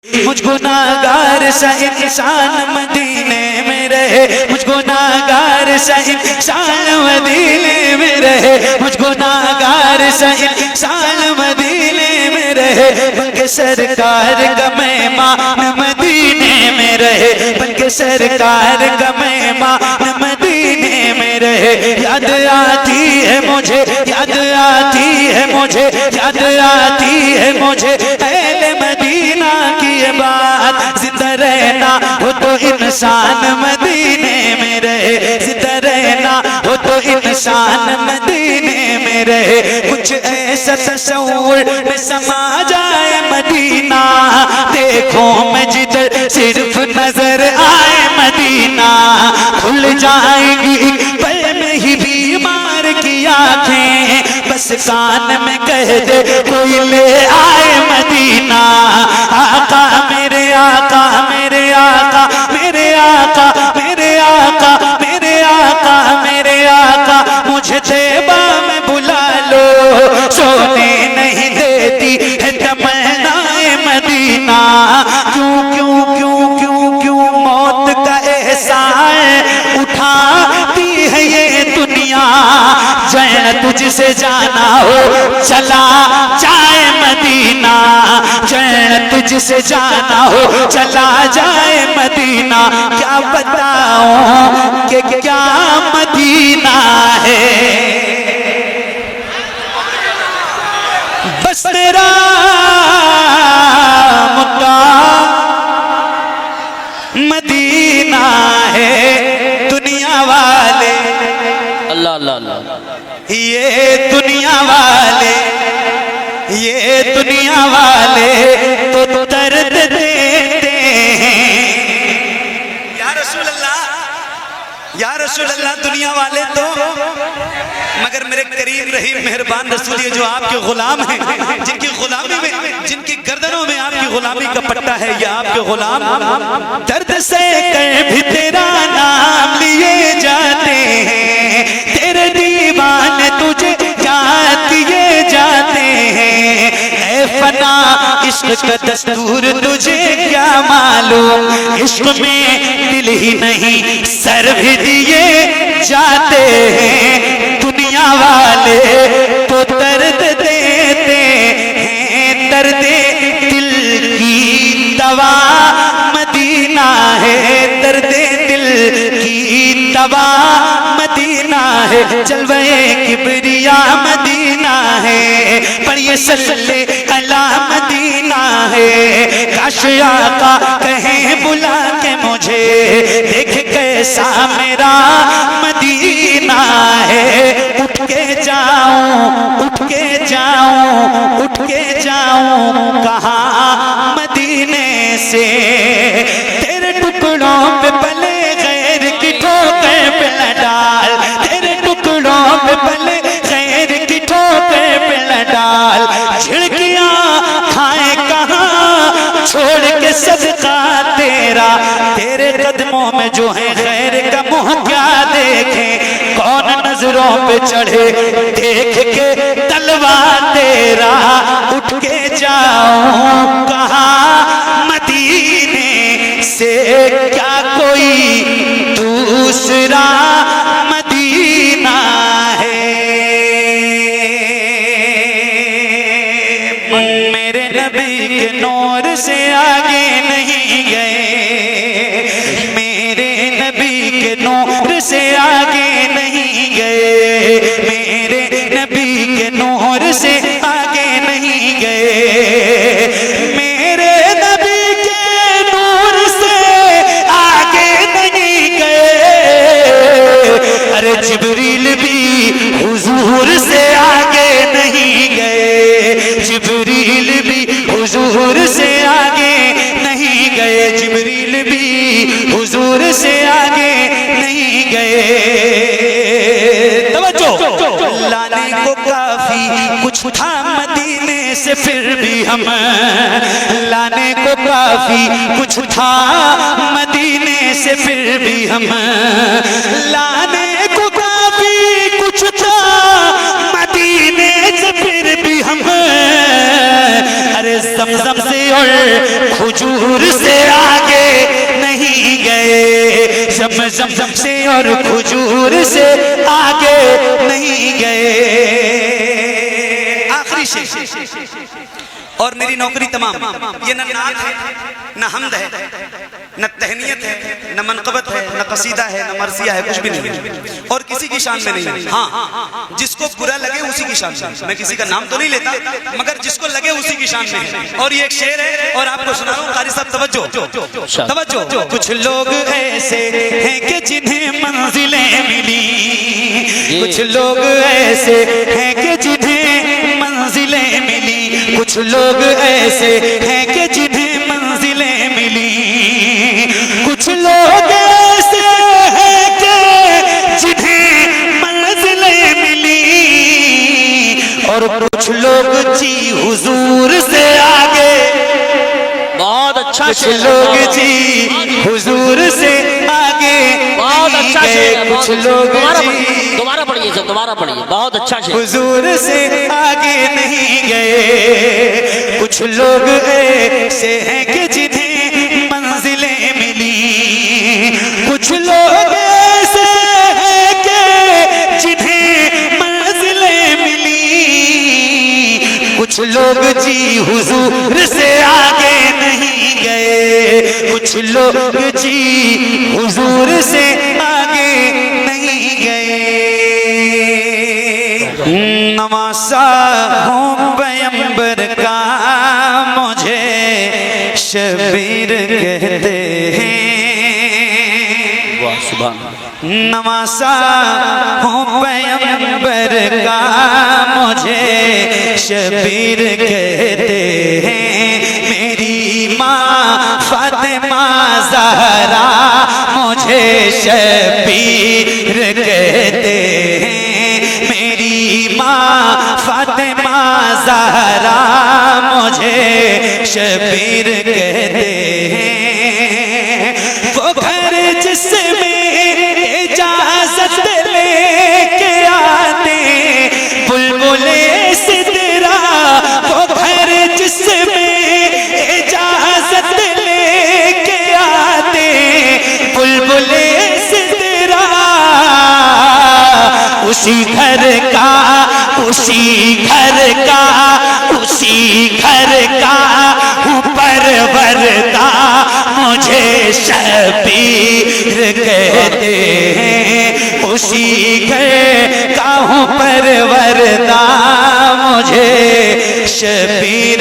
मुझको नागार सा इंसान मदीने में रहे, मुझको नागार सा इंसान मदीने में रहे, मुझको नागार सा इंसान मदीने में रहे, बल्कि सरकार का मेहमान मदीने में रहे, बल्कि सरकार का मेहमान मदीने में रहे। याद आती है मुझे, याद आती है मुझे, याद आती है मुझे अहले मदीना की बात। जिंदा रहना हो तो इंसान मदीने में रहे, जिंदा रहना हो तो इंसान मदीने में रहे। कुछ ऐसा तस्वीर में समा जाए मदीना, देखो मैं जिधर सिर्फ नजर आए मदीना, खुल जाएगी पल में ही बीमार की आंखें, बस कान में कह दे कोई ले आए मदीना। आका मेरे आका, मेरे आका, मेरे आका, मेरे आका, मेरे आका, मेरे आका, मुझे तैबा में बुला लो, सोने नहीं देती है तमन्नाए मदीना। क्यों क्यों क्यों क्यों क्यों मौत का एहसास उठाती है ये दुनिया, जैन तुझसे जाना हो चला जाए मदीना, जैन तुझसे जाना हो चला जाए मदीना। क्या बताऊं कि क्या मदीना है, बस तेरा मुद्दा मदीना है। दुनिया वाले अल्लाह अल्लाह अल्लाह, ये दुनिया वाले, ये दुनिया वाले तो दर्द देते हैं। या रसूल अल्लाह, या रसूल अल्लाह, दुनिया वाले तो, मगर मेरे करीम रहीम मेहरबान रसूल ये जो आपके गुलाम हैं, जिनकी गुलामी में, जिनकी गर्दनों में आपकी गुलामी का पट्टा है, ये आपके गुलाम दर्द से कह भी तेरा नाम लिए जाते हैं, तेरे दीवाने तुझे याद किए जाते हैं। ऐ फना इश्क का दस्तूर तुझे क्या मालूम, इश्क में दिल ही नहीं सर भी दिए जाते हैं। दुनिया वाले तो दर्द देते हैं, दर्द दिल की दवा मदीना है, दर्द दिल की दवा मदीना है। जलवे किबरिया मदीना है, पर ये सल्ले अला मदीना है। काश आका कहें बुला के मुझे, देख कैसा मेरा मदीना है। उठ के जाऊं, उठ के जाऊं, उठ के जाऊं कहाँ मदीने से, तेरे टुकड़ों पे पले गैर की ठोकर पे न डाल, तेरे टुकड़ों पे पले गैर की ठोकर पे न डाल। झिड़कियां खाए कहाँ छोड़ के सदका तेरा, तेरे कदमों में जो है खैर का मुँह क्या देखे, कौन नजरों पे चढ़े देख के तलवा तेरा। उठ के जाऊं कहाँ मदीने से, क्या कोई दूसरा मदीना है। मेरे नबी के नूर से आगे नहीं गए, मेरे नबी के नूर से आगे नहीं गए, मेरे नबी के नूर से आगे नहीं गए, मेरे नबी के नूर से आगे नहीं गए। अरे जिब्रील भी हुजूर से आगे नहीं गए, जिब्रील भी हुजूर से आगे नहीं गए, जिब्रील भी हुजूर से आगे नहीं गए। लाने को काफी कुछ था मदीने से, फिर भी हम लाने को काफी कुछ था मदीने से, फिर भी हम लाने को काफी कुछ था मदीने से, फिर भी हम अरे ज़मज़म से और खजूर से आगे नहीं गए, ज़मज़म से और खजूर से आगे नहीं गए। आखिरी शेर, और मेरी नौकरी तमाम। ये न नात है, न हमद है, न तहनीयत है, न मनक़बत है, न कसीदा है, न मरसिया है, कुछ भी नहीं है, और किसी की शान में नहीं है। हाँ, जिसको बुरा लगे उसी की शान में। मैं किसी का नाम तो नहीं लेता, मगर जिसको लगे उसी की शान में है। और ये एक शेर है, और आपको सुना रहा हूँ। कारी साहब तवज्जो तवज्जो। कुछ लोग ऐसे हैं कि जिन्हें मंजिलें मिली, कुछ लोग ऐसे हैं कि जिन्हें मंजिलें मिली, कुछ लोग ऐसे हैं कि जिन्हें मंजिलें मिली, कुछ लोग ऐसे हैं कि जिन्हें मंजिलें मिली, और कुछ लोग जी हुजूर से आगे। बहुत अच्छा कुछ शेर है, लोग जी हुजूर से आगे बहुत अच्छा शेर है, कुछ लोग दोबारा पढ़िए सर, दोबारा पढ़िए। बहुत अच्छा शेर। हुजूर से आगे नहीं गए, कुछ लोग ऐसे हैं कि जिन्हें मंजिलें मिली, कुछ लोग ऐसे हैं कि जिन्हें मंजिलें मिली, कुछ लोग जी हुजूर से आगे नहीं गए, कुछ लोग जी हुजूर से आगे नहीं गए। नवासा हूँ पैगंबर का मुझे शबीर कहते हैं, वाह सुभान। नवासा हूँ पैगंबर का मुझे शबीर कहते हैं, मेरी माँ फातिमा ज़हरा मुझे शबीर कहते हैं, मेरी माँ फातिमा ज़हरा मुझे शबीर कहते हैं। वो घर जिसमें इजाज़त लेके आते बुलबुले सिदरा, वो घर जिसमें इजाज़त लेके आते बुलबुले सिदरा, उसी घर का उसी घर का उसी घर का हूँ परवरदा मुझे शबीर कहते हैं, उसी घर का हूँ परवरदा मुझे शबीर